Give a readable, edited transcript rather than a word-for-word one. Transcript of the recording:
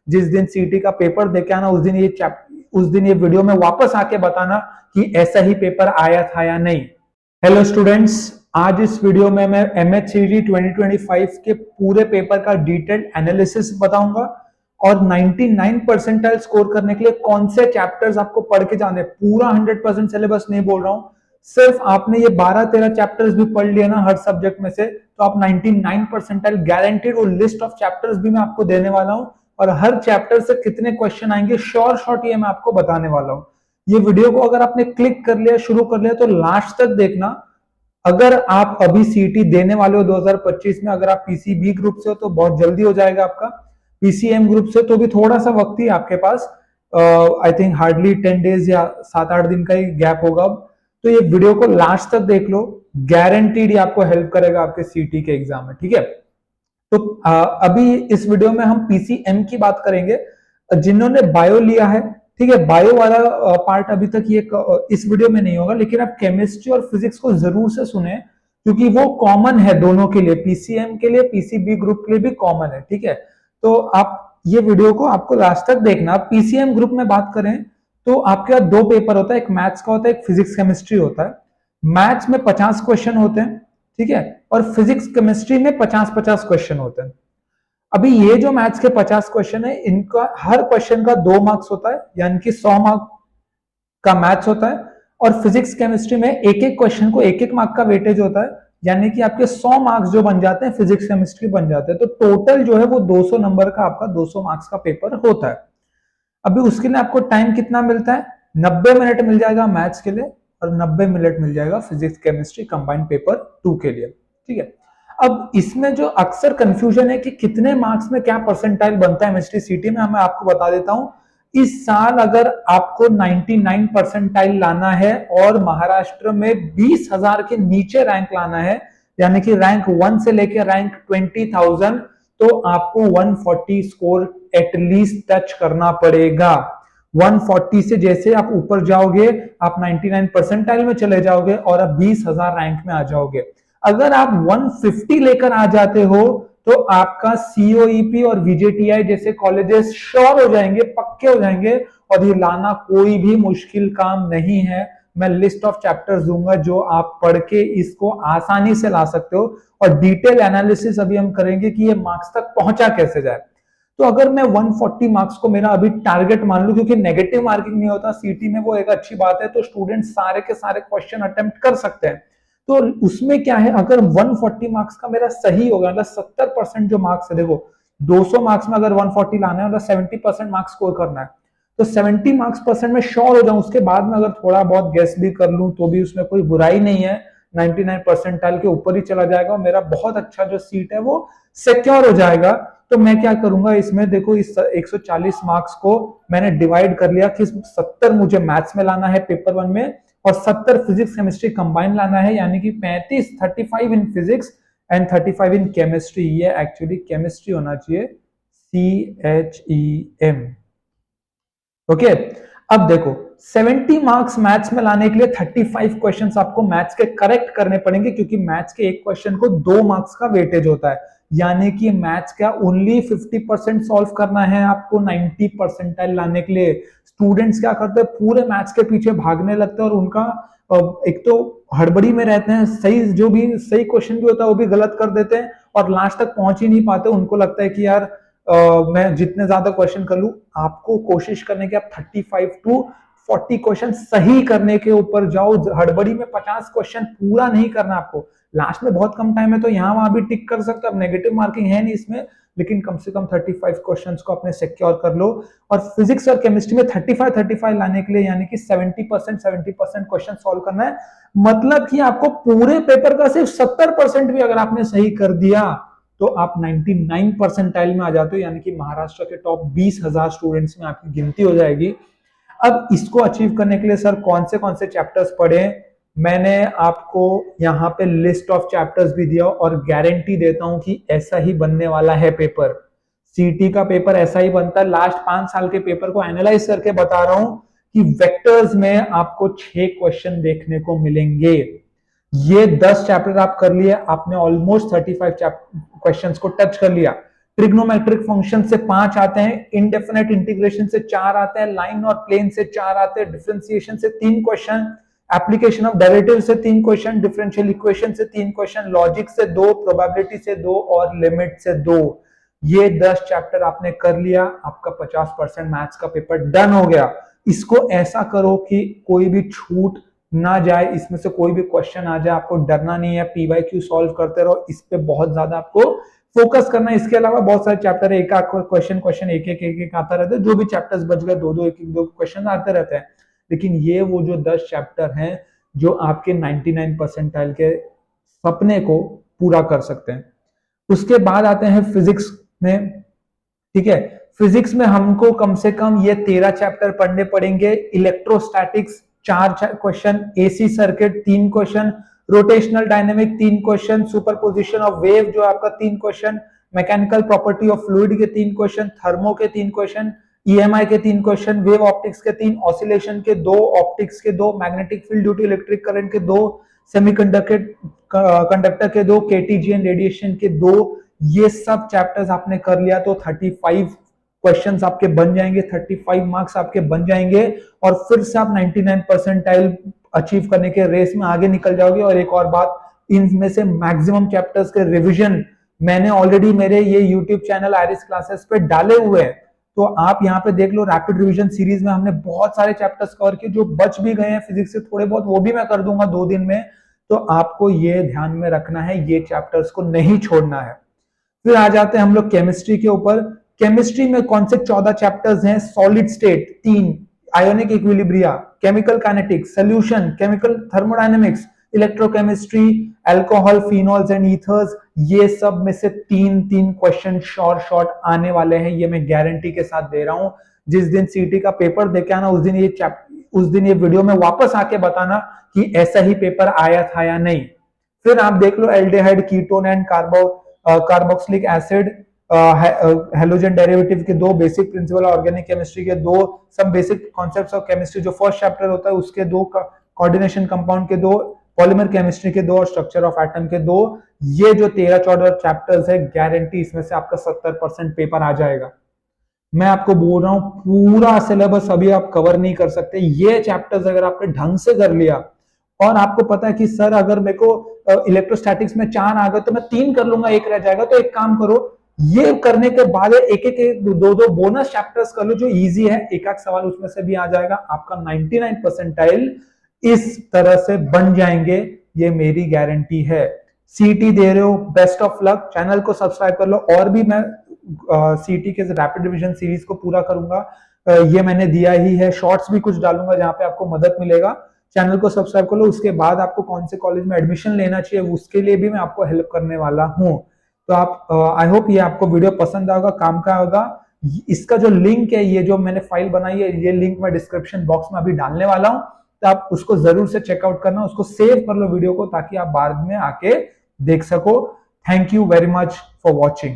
जिस दिन सीटी का पेपर देके आना उस दिन ये वीडियो में वापस आके बताना कि ऐसा ही पेपर आया था या नहीं। हेलो स्टूडेंट्स, आज इस वीडियो में मैं एमएचसीटी 2025 के पूरे पेपर का डिटेल्ड एनालिसिस बताऊंगा और 99 परसेंटाइल स्कोर करने के लिए कौन से चैप्टर्स आपको पढ़ के जाने। पूरा 100% सिलेबस नहीं बोल रहा हूं, सिर्फ आपने ये 12-13 चैप्टर्स भी पढ़ लिया ना हर सब्जेक्ट में से, तो आप 99 परसेंटाइल गारंटेड। वो लिस्ट ऑफ चैप्टर्स भी मैं आपको देने वाला हूं और हर चैप्टर से कितने क्वेश्चन आएंगे श्योर शॉर्ट ये मैं आपको बताने वाला हूं। ये वीडियो को अगर आपने क्लिक कर लिया, शुरू कर लिया, तो लास्ट तक देखना। अगर आप अभी सीटी देने वाले हो 2025 में, अगर आप पीसीबी ग्रुप से हो तो बहुत जल्दी हो जाएगा आपका, पीसीएम ग्रुप से तो भी थोड़ा सा वक्त ही आपके पास, आई थिंक हार्डली 10 डेज या 7-8 दिन का ही गैप होगा अब। तो ये वीडियो को लास्ट तक देख लो, गारंटीड ये आपको हेल्प करेगा आपके सीटी के एग्जाम में, ठीक है। तो अभी इस वीडियो में हम पीसीएम की बात करेंगे। जिन्होंने बायो लिया है, ठीक है, बायो वाला पार्ट अभी तक ये इस वीडियो में नहीं होगा, लेकिन आप केमिस्ट्री और फिजिक्स को जरूर से सुने क्योंकि वो कॉमन है दोनों के लिए, पीसीएम के लिए, पीसीबी ग्रुप के लिए भी कॉमन है, ठीक है। तो आप ये वीडियो को आपको लास्ट तक देखना। पीसीएम ग्रुप में बात करें तो आपके पास दो पेपर होता है, एक मैथ्स का होता है, एक फिजिक्स केमिस्ट्री होता है। मैथ्स में 50 क्वेश्चन होते हैं, ठीक है, और फिजिक्स केमिस्ट्री में 50-50 क्वेश्चन होते हैं। अभी ये जो मैथ्स के 50 क्वेश्चन है, इनका हर क्वेश्चन का 2 मार्क्स होता है, यानी कि 100 मार्क का मैथ्स होता है। और फिजिक्स केमिस्ट्री में एक एक क्वेश्चन को 1-1 मार्क का वेटेज होता है, यानी कि आपके 100 मार्क्स जो बन जाते हैं फिजिक्स केमिस्ट्री बन जाते हैं। तो टोटल जो है वो 200 नंबर का आपका 200 मार्क्स का पेपर होता है। अभी उसके लिए आपको टाइम कितना मिलता है? 90 मिनट मिल जाएगा मैथ्स के लिए और 90 मिनट मिल जाएगा फिजिक्स केमिस्ट्री कंबाइंड पेपर 2 के लिए, ठीक है। अब इसमें जो अक्सर कंफ्यूजन है कि कितने मार्क्स में क्या परसेंटाइल बनता है एमएचटी सीटी में, मैं आपको बता देता हूं। इस साल अगर आपको 99 परसेंटाइल लाना है और महाराष्ट्र में 20,000 के नीचे रैंक लाना है, यानी कि रैंक 1 से लेकर रैंक 20,000, तो आपको 140 स्कोर एटलीस्ट टच करना पड़ेगा। 140 से जैसे आप ऊपर जाओगे आप 99 परसेंटाइल में चले जाओगे और आप 20,000 रैंक में आ जाओगे। अगर आप 150 लेकर आ जाते हो तो आपका सीओईपी और वीजेटीआई जैसे कॉलेजेस श्योर हो जाएंगे, पक्के हो जाएंगे, और ये लाना कोई भी मुश्किल काम नहीं है। मैं लिस्ट ऑफ चैप्टर्स दूंगा जो आप पढ़ के इसको आसानी से ला सकते हो, और डिटेल एनालिसिस अभी हम करेंगे कि ये मार्क्स तक पहुंचा कैसे जाए। तो अगर मैं 140 मार्क्स को मेरा अभी टारगेट मान लूं, क्योंकि नेगेटिव मार्किंग नहीं होता सीटी में, वो एक अच्छी बात है, तो स्टूडेंट सारे के सारे क्वेश्चन अटेम्प्ट कर सकते हैं। तो उसमें क्या है, अगर 140 मार्क्स का मेरा सही होगा, मतलब 70% जो मार्क्स है, देखो 200 मार्क्स में अगर 140 लाना है, मतलब 70% मार्क्स स्कोर करना है, तो 70 मार्क्स परसेंट में श्योर हो जाऊं। उसके बाद में अगर थोड़ा बहुत गेस भी कर लूं तो भी उसमें कोई बुराई नहीं है, 99 परसेंटाइल के ऊपर ही चला जाएगा और मेरा बहुत अच्छा जो सीट है वो सिक्योर हो जाएगा। तो मैं क्या करूंगा इसमें, देखो इस 140 मार्क्स को मैंने डिवाइड कर लिया कि 70 मुझे मैथ्स में लाना है पेपर 1 में और 70 फिजिक्स केमिस्ट्री कंबाइन लाना है, यानी कि 35 in physics and 35 in chemistry. ये एक्चुअली केमिस्ट्री होना चाहिए, CHEM, ओके। अब देखो 70 मार्क्स मैथ्स में लाने के लिए 35 क्वेश्चंस आपको मैथ्स के करेक्ट करने पड़ेंगे, क्योंकि मैथ्स के एक क्वेश्चन को 2 मार्क्स का वेटेज होता है, यानी कि मैथ्स का ओनली 50% सॉल्व करना है आपको 90 परसेंटाइल लाने के लिए। स्टूडेंट्स क्या करते हैं, पूरे मैथ्स के पीछे भागने लगते हैं और उनका एक तो हड़बड़ी में रहते हैं, सही जो भी सही क्वेश्चन भी होता है वो भी गलत कर देते हैं और लास्ट तक पहुंच ही नहीं पाते। उनको लगता है कि यार मैं जितने ज्यादा क्वेश्चन कर लूं। आपको कोशिश करने की आप 35 to 40 क्वेश्चन सही करने के ऊपर जाओ। हड़बड़ी में 50 क्वेश्चन पूरा नहीं करना आपको, लास्ट में बहुत कम टाइम है तो यहां वहां भी टिक कर सकते हो। अब नेगेटिव मार्किंग है नहीं इसमें, लेकिन कम से कम 35 क्वेश्चंस को अपने सिक्योर कर लो। और फिजिक्स और केमिस्ट्री में 35 लाने के लिए, यानी कि 70% क्वेश्चन सॉल्व करना है। मतलब कि आपको पूरे पेपर का सिर्फ 70% भी अगर आपने सही कर दिया तो आप 99 परसेंटाइल में आ जाते हो, यानी कि महाराष्ट्र के टॉप 20,000 स्टूडेंट्स में आपकी गिनती हो जाएगी। अब इसको अचीव करने के लिए सर कौन से चैप्टर्स पढ़े, मैंने आपको यहाँ पे लिस्ट ऑफ चैप्टर्स भी दिया और गारंटी देता हूं कि ऐसा ही बनने वाला है पेपर। सीटी का पेपर ऐसा ही बनता है। लास्ट 5 साल के पेपर को एनालाइज करके बता रहा हूं कि वेक्टर्स में आपको 6 क्वेश्चन देखने को मिलेंगे। ये 10 चैप्टर आप कर लिए, आपने ऑलमोस्ट 35 क्वेश्चंस को टच कर लिया। ट्रिग्नोमेट्रिक फंक्शन से 5 आते हैं, इनडेफिनेट इंटीग्रेशन से 4 आते हैं, लाइन और प्लेन से 4 आते हैं, डिफरेंशिएशन से 3 क्वेश्चन, एप्लीकेशन ऑफ डेरिवेटिव से 3 क्वेश्चन, डिफरेंशियल इक्वेशन से 3 क्वेश्चन, लॉजिक से 2, प्रोबेबिलिटी से 2 और लिमिट से 2। ये 10 चैप्टर आपने कर लिया, आपका 50% मैथ्स का पेपर डन हो गया। इसको ऐसा करो कि कोई भी छूट ना जाए, इसमें से कोई भी क्वेश्चन आ जाए, आपको डरना नहीं है, पीवाईक्यू सॉल्व करते रहो, इस पे बहुत ज्यादा आपको फोकस करना है। इसके अलावा बहुत सारे चैप्टर है, एक क्वेश्चन एक आता रहता है, जो भी चैप्टर्स बच गए दो दो क्वेश्चन आते रहते हैं, लेकिन ये वो जो 10 चैप्टर हैं जो आपके 99 परसेंटाइल के सपने को पूरा कर सकते हैं। उसके बाद आते हैं फिजिक्स में, ठीक है। फिजिक्स में हमको कम से कम ये 13 चैप्टर पढ़ने पड़ेंगे। Electrostatics 4 question, AC circuit 3 question, rotational dynamic 3 question, superposition of wave जो आपका 3 question, mechanical property of fluid के 3 क्वेश्चन, थर्मो के 3 क्वेश्चन, ईएमआई के 3 क्वेश्चन, वेव ऑप्टिक्स के 3, ऑसिलेशन के 2, ऑप्टिक्स के 2, magnetic field due to electric current के 2, conductor के 2, केटीजीएन रेडिएशन के 2। ये सब चैप्टर्स आपने कर लिया तो 35 क्वेश्चंस आपके बन जाएंगे, 35 मार्क्स आपके बन जाएंगे और फिर से आप 99 परसेंटाइल अचीव करने के रेस में आगे निकल जाओगे। और एक और बात, इनमें से मैक्सिमम चैप्टर्स के रिवीजन मैंने ऑलरेडी मेरे ये यूट्यूब चैनल आयरिस क्लासेस पे डाले हुए हैं, तो आप यहाँ पे देख लो। रैपिड रिवीजन सीरीज में हमने बहुत सारे चैप्टर्स कवर किए, जो बच भी गए हैं फिजिक्स से थोड़े बहुत, वो भी मैं कर दूंगा 2 दिन में। तो आपको ये ध्यान में रखना है, ये चैप्टर्स को नहीं छोड़ना है। फिर आ जाते हैं हम लोग केमिस्ट्री के ऊपर। केमिस्ट्री में कौन से 14 चैप्टर्स हैं? Solid state 3, ionic equilibria, chemical kinetics, solution, chemical thermodynamics, electrochemistry, alcohol, phenols and ethers. ये सब में से 3 क्वेश्चन शॉर्ट आने वाले हैं, ये मैं गारंटी के साथ दे रहा हूं। जिस दिन सीटी का पेपर देके आना, उस दिन ये वीडियो में वापस आके बताना कि ऐसा ही पेपर आया था या नहीं। फिर आप देख लो aldehyde, ketone and carboxylic acid, halogen derivative के 2, बेसिक प्रिंसिपल ऑर्गेनिक केमिस्ट्री के 2, सब बेसिक कॉन्सेप्ट्स ऑफ केमिस्ट्री जो फर्स्ट चैप्टर होता है उसके 2, कोऑर्डिनेशन कंपाउंड के 2, पॉलीमर केमिस्ट्री के 2 और स्ट्रक्चर ऑफ एटम के 2। ये जो 13-14 चैप्टर्स है, गारंटी इसमें से आपका 70% पेपर आ जाएगा। मैं आपको बोल रहा हूं पूरा सिलेबस अभी आप कवर नहीं कर सकते। ये चैप्टर्स अगर आपने ढंग से कर लिया और आपको पता है कि सर अगर मेरे को इलेक्ट्रोस्टैटिक्स में 4 आ गए तो मैं 3 कर लूंगा, 1 रह जाएगा, तो एक काम करो, ये करने के बाद एक 2 बोनस चैप्टर्स कर लो जो इजी है, एक सवाल उसमें से भी आ जाएगा। आपका 99 परसेंटाइल इस तरह से बन जाएंगे, ये मेरी गारंटी है। सीटी दे रहे हो, बेस्ट ऑफ लक। चैनल को सब्सक्राइब कर लो, और भी मैं सीटी के रैपिड रिवीजन सीरीज को पूरा करूंगा। ये मैंने दिया ही है, शॉर्ट्स भी कुछ डालूंगा जहां पे आपको मदद मिलेगा। चैनल को सब्सक्राइब कर लो। उसके बाद आपको कौन से कॉलेज में एडमिशन लेना चाहिए उसके लिए भी मैं आपको हेल्प करने वाला हूं। तो आप आई होप ये आपको वीडियो पसंद आएगा, काम का होगा। इसका जो लिंक है, ये जो मैंने फाइल बनाई है, ये लिंक मैं डिस्क्रिप्शन बॉक्स में अभी डालने वाला हूं, तो आप उसको जरूर से चेकआउट करना, उसको सेव कर लो वीडियो को, ताकि आप बाद में आके देख सको। Thank you very much for watching.